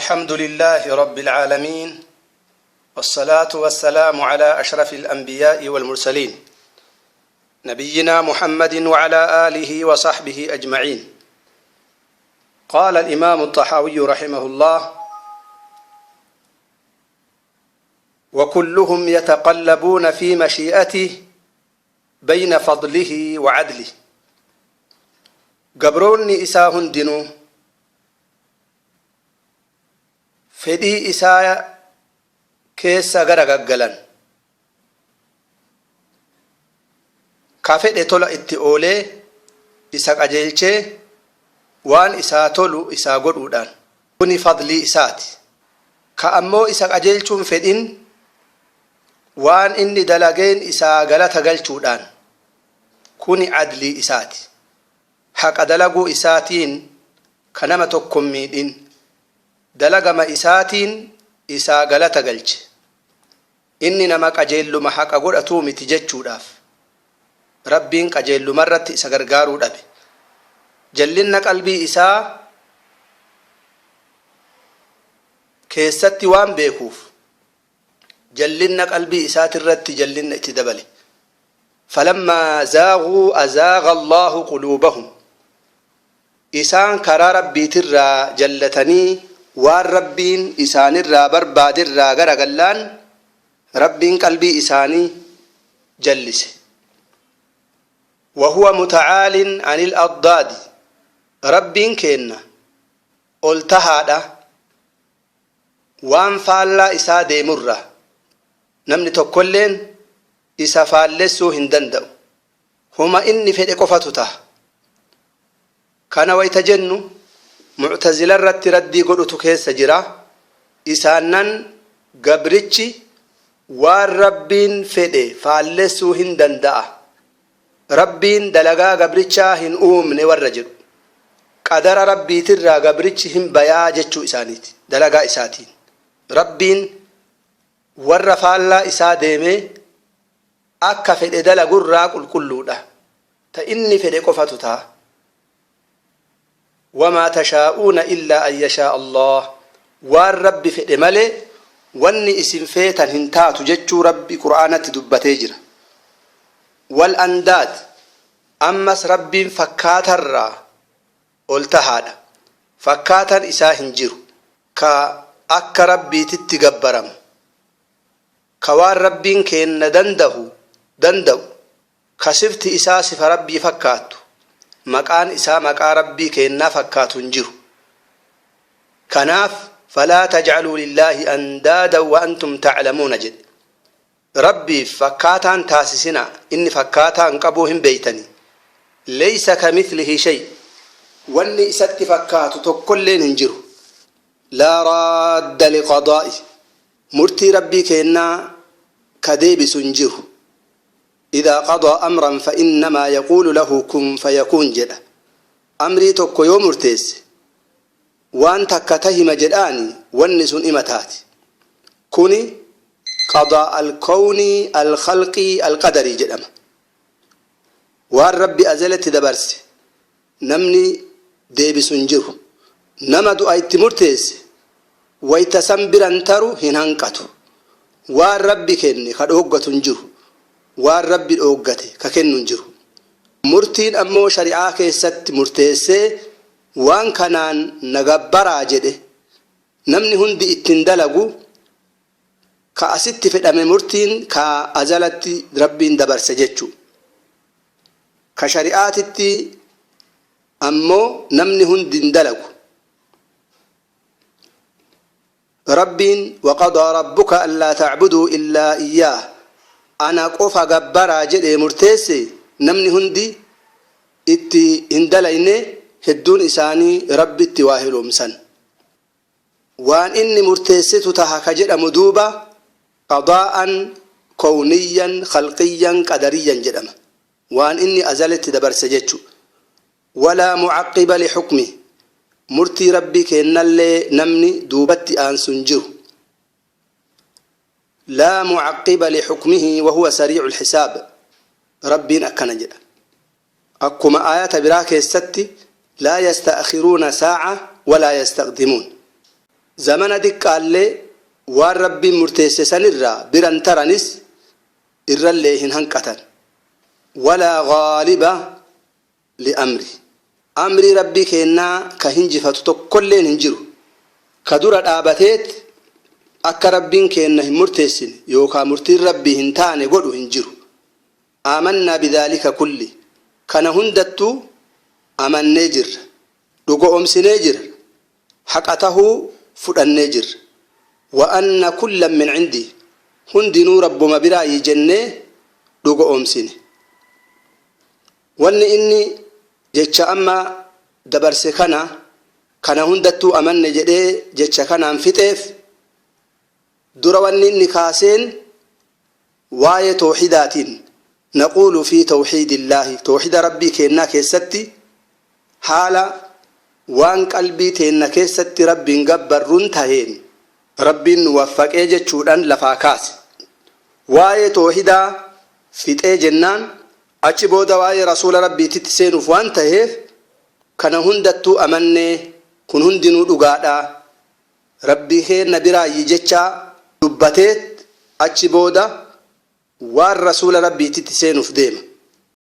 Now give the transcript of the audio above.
الحمد لله رب العالمين، والصلاة والسلام على أشرف الأنبياء والمرسلين نبينا محمد وعلى آله وصحبه أجمعين. قال الإمام الطحاوي رحمه الله: وكلهم يتقلبون في مشيئته بين فضله وعدله. قبروني إساهن دينو fedhii isaa keessa garagaggalan, ka fedhe tola itti oolee isa qajeelchee waan isaa tolu isaa godhuudhaan kuni fadlii isaati. Ka ammoo isa qajeelchuun fedhin waan inni dalageen isaa galata galchuudhaan kuni adlii isaati. Haqa dalaguu isaatiin ka nama tokkon miidhin, dalagama isaatiin isaa galata galche. Inni nama qajeelluma haqa godhatuu miti jechuudhaaf rabbiin qajeellumarratti isa gargaaruu dhabe. Jallinna qalbii isaa keessatti waan beekuuf jallinna qalbii isaatirratti jallinna itti dabale. falammaa zaaguu azaaga Allahu quluubahum. Isaan karaa rabbiitirraa jallatanii waan rabbiin isaanirraa barbaadirraa garagallaan rabbiin qalbii isaanii jallise. وهو متعال عن الأضداد. ربين كينا oltahaadha waan faallaa isaa deemurra namni tokkolleen isa faallessuu hin danda'u. huma inni fedhe qofatu ta'a. kana wayta jennu mu'tazila irratti raddii godhutu keessa jira. isaannan gabrichi waan rabbiin fedhe faallessuu hin danda'a, rabbiin dalagaa gabrichaa hin uumne warra jedhu. qadara rabbiitirraa gabrichi hin bayaa jechuu isaaniiti dalagaa isaatiin. rabbiin warra faallaa isaa deemee akka fedhe dalagurraa qulqulluudha. ta inni fedhe qofatu ta'a. وما تشاءون إلا أن يشاء الله. وان ربي فدي مالي واني اسم فيتن هنتاتو جتشو ربي قرآنة دبتي جرا. والأنداد أمس ربي فكاتا را قلتهادا فكاتا إساه هنجرو كا أكا ربي تتقبرم كوان ربي كين دندو كسفت إساس فربي فكاتو maqaan isaa maqaa rabbii keennaa fakkaatu hin jiru. kanaaf falaa tajcaluu lillaahi andaadan wa antum taclamuuna jedhe. rabbiif fakkaataan taasisina inni fakkaataan qabuu hin beeytanii. leysa kamithlihi shay. wanni isatti fakkaatu tokkolleen hin jiru. laa raadda liqadaa'i. murtii rabbii keennaa ka deebisu hin jiru. إذا قضى أمرا فإنما يقول له كن فيكون جدا. أمري توكو يوم مرتيس وان تكتهم جداني والنسون إمتات كوني قضاء الكون الخلقي القدري جدما. وان ربي أزلت دبرس نمني ديبس نجره نمدو أيت مرتيس ويتسنبرا ترو هنانكتو. وان ربي كني قد أوقت نجره waan rabbi dhoggate ka kennu hin jiru. murtiin ammoo shari'aa keessatti murteessee waan kanaan nagabbaraa jedhe namni hundi ittiin dalagu ka asitti fedhame murtiin ka azalatti rabbiin dabarse jechuu. ka shari'aatitti ammoo namni hundi hin dalagu. rabbiin waqadaa rabbuka allaa tacbuduu illaa iyyaah ana qofa gabbaraa jedhee murteesse namni hundi itti hin dalayne hedduun isaanii rabbitti waa hiloomsan. waan inni murteessitu taha ka jedhamu duuba qadaa'an kowniyyan khalqiyyan qadariyyan jedhama. waan inni azalatti dabarse jechu. walaa mucaqqiba lixukmi. murtii rabbii keennallee namni duubatti aansu hin jiru. لا معقب لحكمه وهو سريع الحساب. ربنا أكنا جدا أكما آيات براك الست لا يستأخرون ساعة ولا يستقدمون. zamana diqqaallee waan rabbiin murteesse sanirraa biran taranis irrallee hin hanqatan. walaa ghaaliba li'amri amrii rabbii keennaa ka hinjifatu tokkolleen hin jiru. ka dura dhaabateet akka rabbiin keenna hin murteessine yookaan murtiin rabbii hin taane godhu hin jiru. aamannaa bidaalika kulli kana hundattuu amannee jirra, dhugoomsinee jirra, haqa tahuu fudhannee jirra. wa anna kullan min cindii hundinuu rabbuma biraayii jennee dhugoomsine. wanni inni jecha amma dabarse kana hundattuu amanne jedhee jecha kanaan fixeef dura wanni inni kaaseen waa'ee tawxiidaatiin naquulu fi tawxiidillaahi tawxiida rabbii keennaa keessatti haala waan qalbii teenna keessatti rabbiin gabbarruun taheen rabbiin nu waffaqee jechuudhaan lafaa kaase. waa'ee tawxiidaa fixee jennaan achi booda waa'ee rasuula rabbiititti seenuuf waan taheef kana hundattuu amannee kun hundinuu dhugaadha rabbii keenna biraayii jechaa dubbateet achi booda waan rasuula rabbiititti seenuuf deema.